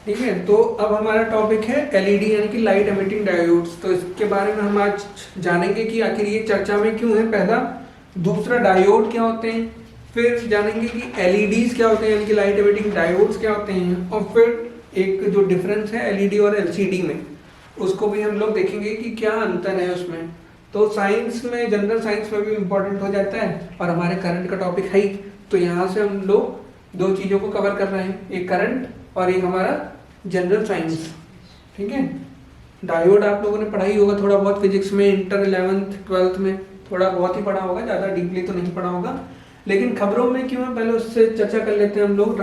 ठीक है, तो अब हमारा टॉपिक है एलईडी यानी कि लाइट एमिटिंग डायोड्स। तो इसके बारे में हम आज जानेंगे कि आखिर ये चर्चा में क्यों है, पहला। दूसरा, डायोड क्या होते हैं। फिर जानेंगे कि एलईडीज क्या होते हैं यानी कि लाइट एमिटिंग डायोड्स क्या होते हैं। और फिर एक जो डिफरेंस है एलईडी और एलसीडी में, उसको भी हम लोग देखेंगे कि क्या अंतर है उसमें। तो साइंस में, जनरल साइंस में भी इम्पोर्टेंट हो जाता है और हमारे करंट का टॉपिक है ही, तो यहाँ से हम लोग दो चीज़ों को कवर कर रहे हैं, एक करंट और एक हमारा जनरल साइंस। ठीक है, डायोड आप लोगों ने पढ़ा ही होगा थोड़ा बहुत फिजिक्स में, इंटर 11th 12th में थोड़ा बहुत ही पढ़ा होगा, ज़्यादा डीपली तो नहीं पढ़ा होगा। लेकिन खबरों में क्यों है, पहले उससे चर्चा कर लेते हैं हम लोग।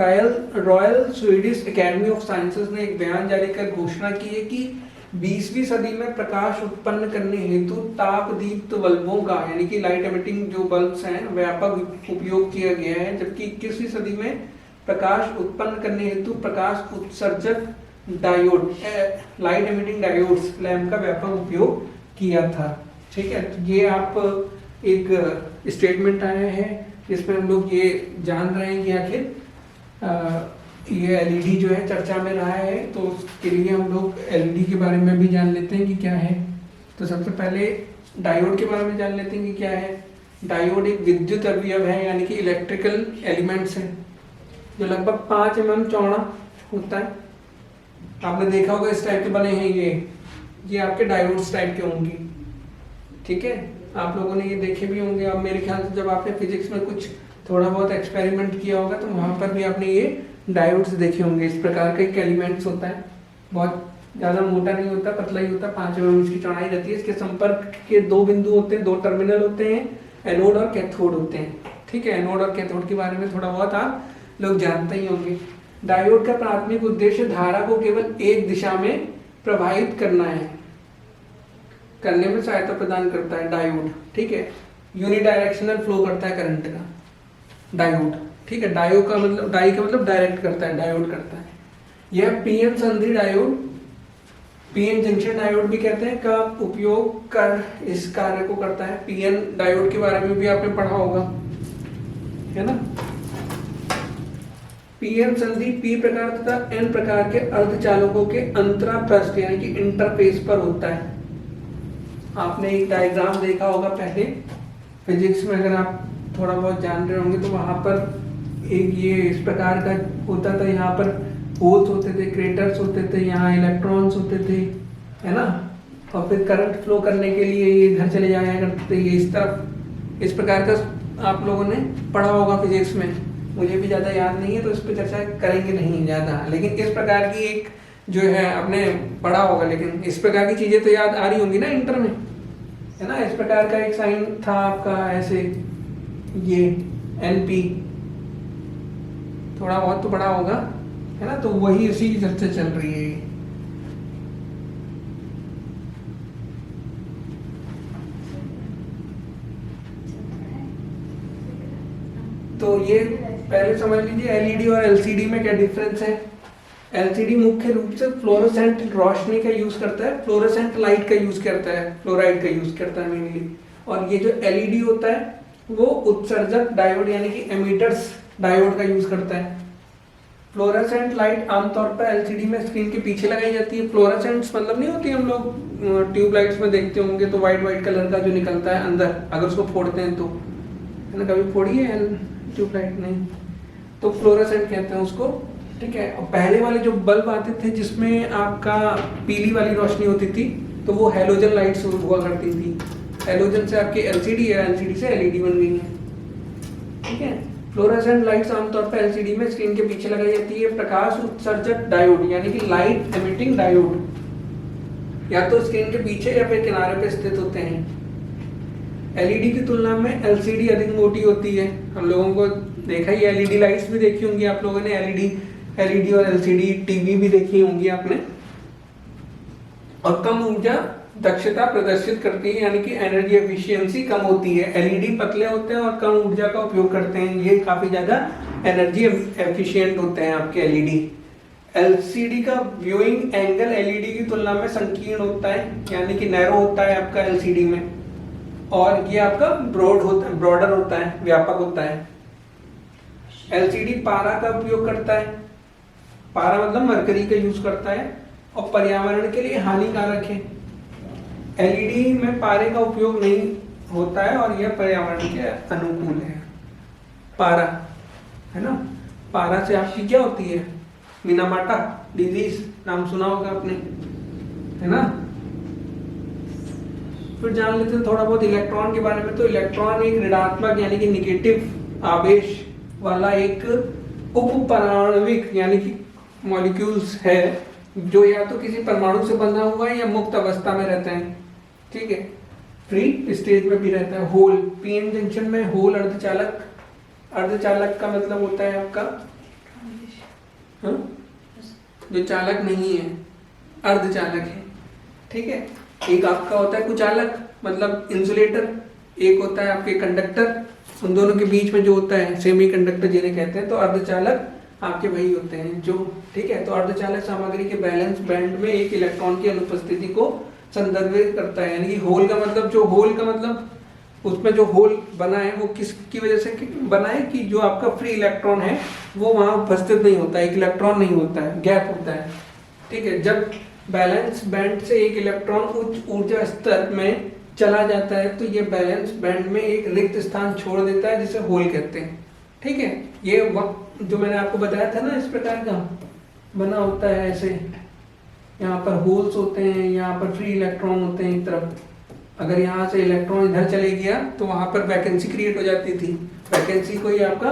Royal Swedish academy of sciences ने एक बयान जारी कर घोषणा की है कि 20वीं सदी में प्रकाश उत्पन्न करने हेतु ताप दीप्त बल्बों का यानी कि लाइट एमिटिंग जो बल्ब्स हैं व्यापक उपयोग किया गया है, जबकि 21वीं सदी में प्रकाश उत्पन्न करने हेतु प्रकाश उत्सर्जक diode light emitting diodes lamp का व्यापक उपयोग किया था। ठीक है, तो ये आप एक स्टेटमेंट आया है जिसमें हम लोग ये जान रहे हैं कि आखिर ये एलईडी जो है चर्चा में रहा है, तो उसके लिए हम लोग एलईडी के बारे में भी जान लेते हैं कि क्या है। तो सबसे पहले डायोड के बारे में जान लेते हैं कि क्या है। डायोड एक विद्युत अवयव है यानी कि इलेक्ट्रिकल एलिमेंट्स है जो लगभग 5 mm चौड़ा होता है। आपने देखा होगा इस टाइप के बने हैं ये आपके डायोड्स टाइप के होंगे। ठीक है, आप लोगों ने ये देखे भी होंगे। अब मेरे ख्याल से जब आपने फिजिक्स में कुछ थोड़ा बहुत एक्सपेरिमेंट किया होगा तो वहाँ पर भी आपने ये डायोड्स देखे होंगे। इस प्रकार का एक एलिमेंट्स होता है, बहुत ज़्यादा मोटा नहीं होता, पतला ही होता, 5 mm इसकी चौड़ाई रहती है। इसके संपर्क के 2 बिंदु होते हैं, 2 टर्मिनल होते हैं, एनोड और कैथोड होते हैं। ठीक है, एनोड और कैथोड के बारे में थोड़ा बहुत आप लोग जानते ही होंगे। डायोड का प्राथमिक उद्देश्य धारा को केवल एक दिशा में प्रवाहित करने में सहायता प्रदान करता है डायोड। ठीक है, यूनिडायरेक्शनल फ्लो करता है करंट का डायोड। ठीक है, डाई का मतलब डायरेक्ट करता है, डायोड करता है। यह पीएन संधि डायोड, पीएन जंक्शन डायोड भी कहते हैं, का उपयोग कर इस कार्य को करता है। पीएन डायोड के बारे में भी आपने पढ़ा होगा, है ना। पीएन संधि पी प्रकार तथा एन प्रकार के अर्धचालकों के अंतरापृष्ठ यानी कि इंटरफेस पर होता है। आपने एक डायग्राम देखा होगा पहले फिजिक्स में, अगर आप थोड़ा बहुत जान रहे होंगे तो वहां पर एक ये इस प्रकार का होता था, यहाँ पर होल्स होते थे, क्रेटर्स होते थे, यहाँ इलेक्ट्रॉन्स होते थे, है ना। और फिर करंट फ्लो करने के लिए ये इधर चले जाया करते थे, ये इस तरफ। इस प्रकार का आप लोगों ने पढ़ा होगा फिजिक्स में, मुझे भी ज़्यादा याद नहीं है तो इस पर चर्चा करेंगे नहीं ज़्यादा। लेकिन इस प्रकार की एक जो है आपने पढ़ा होगा, लेकिन इस प्रकार की चीज़ें तो याद आ रही होंगी ना इंटर में, है ना। इस प्रकार का एक साइन था आपका ऐसे, ये एनपी, थोड़ा बहुत तो पढ़ा होगा, है ना। तो वही उसी की चर्चा चल रही है। तो ये पहले समझ लीजिए एलईडी और एलसीडी में क्या डिफरेंस है। एलसीडी मुख्य रूप से फ्लोरोसेंट रोशनी का यूज करता है, फ्लोरोसेंट लाइट का यूज करता है, फ्लोराइड का यूज करता है मेनली। और ये जो एलईडी होता है वो उत्सर्जक डायोड यानी कि एमिटर्स डायोड का यूज करता है। फ्लोरोसेंट लाइट आमतौर पर एलसीडी में स्क्रीन के पीछे लगाई जाती है। फ्लोरोसेंट्स मतलब नहीं होती, हम लोग ट्यूबलाइट्स में देखते होंगे तो व्हाइट कलर का जो निकलता है अंदर, अगर उसको फोड़ते हैं तो, है ना। कभी फोड़ी है ट्यूबलाइट? नहीं, तो फ्लोरोसेंट कहते हैं उसको। ठीक है, और पहले वाले जो बल्ब आते थे जिसमें आपका पीली वाली रोशनी होती थी तो वो हैलोजन लाइट्स हुआ करती थी। हैलोजन से आपकी एलसीडी है, एलसीडी से एलईडी बन गई है। ठीक है, फ्लोरोसेंट लाइट्स आमतौर पर एलसीडी में स्क्रीन के पीछे लगाई जाती है। प्रकाश उत्सर्जक डायोड यानी कि लाइट एमिटिंग डायोड या तो स्क्रीन के पीछे या फिर किनारे पे स्थित होते हैं। एलईडी की तुलना में एलसीडी अधिक मोटी होती है। हम लोगों को देखा ही, एलईडी लाइट्स भी देखी होंगी आप लोगों ने, एलईडी और एलसीडी टीवी भी देखी होंगी आपने। और कम ऊर्जा दक्षता प्रदर्शित करती है यानी कि एनर्जी एफिशिएंसी कम होती है। एलईडी पतले होते हैं और कम ऊर्जा का उपयोग करते हैं, ये काफी ज्यादा एनर्जी एफिशिएंट होते हैं आपके एलईडी। एलसीडी का व्यूइंग एंगल एलईडी की तुलना में संकीर्ण होता है यानी कि नैरो होता है आपका एलसीडी में, और ये आपका ब्रॉडर होता है, व्यापक होता है। एलसीडी पारा का उपयोग करता है पारा मतलब मरकरी का यूज करता है और पर्यावरण के लिए हानिकारक है। एलईडी में पारे का उपयोग नहीं होता है और यह पर्यावरण के अनुकूल है। पारा है ना, पारा से आपकी क्या होती है, मिनामाटा डिजीज नाम सुना होगा आपने, है ना। फिर जान लेते हैं थोड़ा बहुत इलेक्ट्रॉन के बारे में। तो इलेक्ट्रॉन एक ऋणात्मक यानी कि निगेटिव आवेश वाला एक उपपरमाणविक यानी कि मॉलिक्यूल्स है, जो या तो किसी परमाणु से बंधा हुआ है या मुक्त अवस्था में रहता है, ठीक है, फ्री स्टेज में भी रहता है। होल, पीएन जंक्शन में होल अर्धचालक, अर्धचालक का मतलब होता है आपका जो चालक नहीं है, अर्धचालक है, ठीक है। एक आपका होता है कुचालक मतलब इंसुलेटर, एक होता है आपके कंडक्टर, उन दोनों के बीच में जो होता है सेमी कंडक्टर जिन्हें कहते हैं। तो अर्धचालक आपके वही होते हैं जो, ठीक है। तो अर्धचालक सामग्री के बैलेंस बैंड में एक इलेक्ट्रॉन की अनुपस्थिति को संदर्भित करता है। यानी कि होल का मतलब, जो होल का मतलब उसमें जो होल बना है वो किसकी वजह से बना है कि जो आपका फ्री इलेक्ट्रॉन है वो वहां उपस्थित नहीं होता है, एक इलेक्ट्रॉन नहीं होता है, गैप होता है, ठीक है। जब बैलेंस बैंड से एक इलेक्ट्रॉन उच्च ऊर्जा स्तर में चला जाता है तो ये बैलेंस बैंड में एक रिक्त स्थान छोड़ देता है जिसे होल कहते हैं, ठीक है। ये वक्त जो मैंने आपको बताया था ना, इस प्रकार का बना होता है ऐसे, यहाँ पर होल्स होते हैं, यहाँ पर फ्री इलेक्ट्रॉन होते हैं एक तरफ। अगर यहाँ से इलेक्ट्रॉन इधर चले गया तो वहां पर वैकेंसी क्रिएट हो जाती थी, वैकेंसी को ही आपका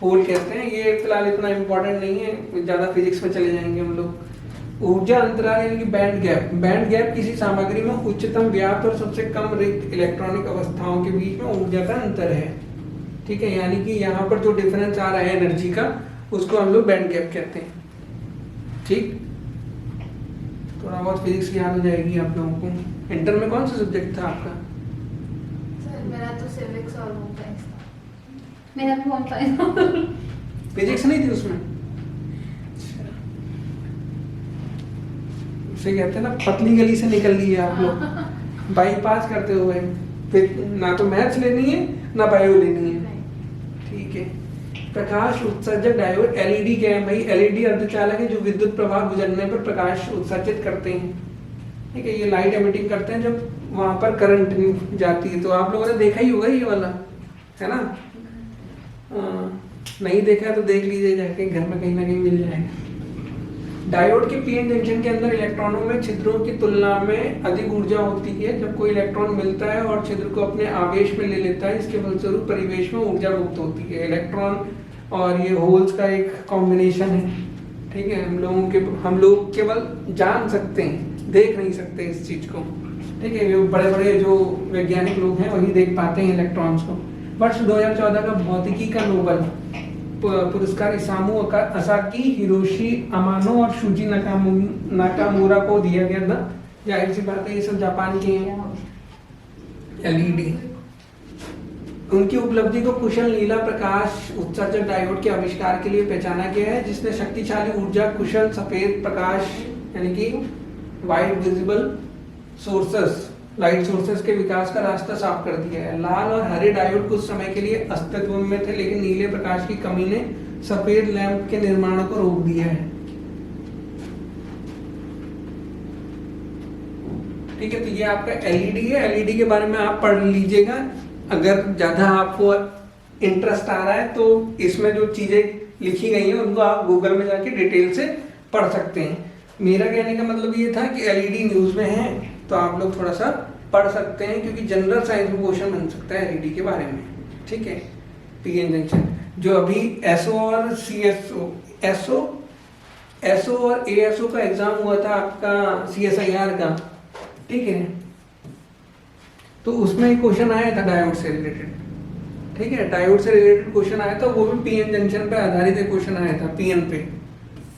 होल कहते हैं। ये फिलहाल इतना इंपॉर्टेंट नहीं है, ज्यादा फिजिक्स में चले जाएंगे हम लोग। ऊर्जा अंतराल यानी कि बैंड गैप, बैंड गैप किसी सामग्री में उच्चतम व्याप्त और सबसे कम रिक्त इलेक्ट्रॉनिक अवस्थाओं के बीच में ऊर्जा का अंतर है, ठीक है। यानी कि यहाँ पर जो डिफरेंस आ रहा है एनर्जी का, उसको हम लोग बैंड गैप कहते हैं, ठीक। थोड़ा बहुत फिजिक्स याद हो जाएगी आप लोगों को। इंटर में कौन सा सब्जेक्ट था आपका? सर मेरा तो सिविक्स और होम साइंस था। मेरा भी होम साइंस। फिजिक्स नहीं थी उसमें? उसे कहते हैं ना पतली गली से निकल लिए आप लोग बाईपास करते हुए, फिर ना तो मैथ्स लेनी है ना बायो लेनी है, ठीक है। प्रकाश उत्सर्जक डायोड, एलईडी क्या है भाई? एलईडी अर्धचालक है जो विद्युत प्रवाह गुजरने पर प्रकाश उत्सर्जित करते हैं, ठीक है। ये लाइट एमिटिंग करते हैं जब वहां पर करंट जाती है। तो आप लोगों ने देखा ही होगा ये वाला, है ना। नहीं देखा तो देख लीजिए जाके, घर में कहीं ना कहीं मिल जाएगा। डायोड के पीएन जंक्शन के अंदर इलेक्ट्रॉनों में छिद्रों की तुलना में अधिक ऊर्जा होती है। जब कोई इलेक्ट्रॉन मिलता है और छिद्र को अपने आवेश में ले लेता है, इसके फलस्वरूप परिवेश में ऊर्जा मुक्त होती है। इलेक्ट्रॉन और ये होल्स का एक कॉम्बिनेशन है, ठीक है। हम लोग केवल जान सकते हैं, देख नहीं सकते इस चीज को, ठीक है। जो बड़े बड़े जो वैज्ञानिक लोग हैं वही देख पाते हैं इलेक्ट्रॉन्स को। वर्ष 2014 का भौतिकी का नोबेल पुरस्कार इसामू असाकी, हिरोशी अमानो और शूजी नाकामुरा को दिया गया था। जाहिर सी बात है ये सब जापान के हैं। एलईडी, उनकी उपलब्धि को कुशल नीला प्रकाश उत्सर्जक डायोड के आविष्कार के लिए पहचाना गया है, जिसने शक्तिशाली ऊर्जा कुशल सफेद प्रकाश यानी कि white visible sources, light sources के विकास का रास्ता साफ कर दिया है। लाल और हरे डायोड कुछ समय के लिए अस्तित्व में थे, लेकिन नीले प्रकाश की कमी ने सफेद लैंप के निर्माण को रोक दिया है, ठीक है। तो ये आपका एलईडी है। एलईडी के बारे में आप पढ़ लीजिएगा, अगर ज्यादा आपको इंटरेस्ट आ रहा है तो इसमें जो चीजें लिखी गई हैं उनको आप गूगल में जाके डिटेल से पढ़ सकते हैं। मेरा कहने का मतलब ये था कि एलईडी न्यूज में है तो आप लोग थोड़ा सा पढ़ सकते हैं, क्योंकि जनरल साइंस में क्वेश्चन बन सकता है एलईडी के बारे में, ठीक है। पीएन जंक्शन जो अभी एसओ और सीएसओ, एसओ और एएसओ का एग्जाम हुआ था आपका सीएसआईआर का, ठीक है। तो उसमें एक क्वेश्चन आया था डायोड से रिलेटेड, ठीक है। डायोड से रिलेटेड क्वेश्चन आया था, वो भी पीएन जंक्शन पे आधारित एक क्वेश्चन आया था, पीएन पे,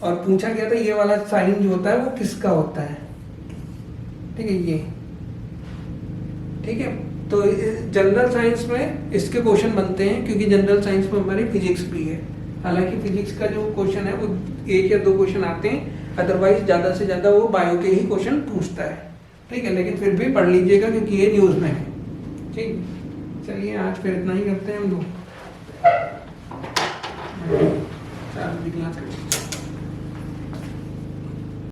और पूछा गया था ये वाला साइन जो होता है वो किसका होता है, ठीक है, ये, ठीक है। तो जनरल साइंस में इसके क्वेश्चन बनते हैं, क्योंकि जनरल साइंस में हमारी फिजिक्स भी है। हालांकि फिजिक्स का जो क्वेश्चन है वो 1 या 2 क्वेश्चन आते हैं, अदरवाइज ज्यादा से ज्यादा वो बायो के ही क्वेश्चन पूछता है, ठीक है। लेकिन फिर भी पढ़ लीजिएगा क्योंकि ये न्यूज में है, ठीक। चलिए आज फिर इतना ही करते हैं हम लोग।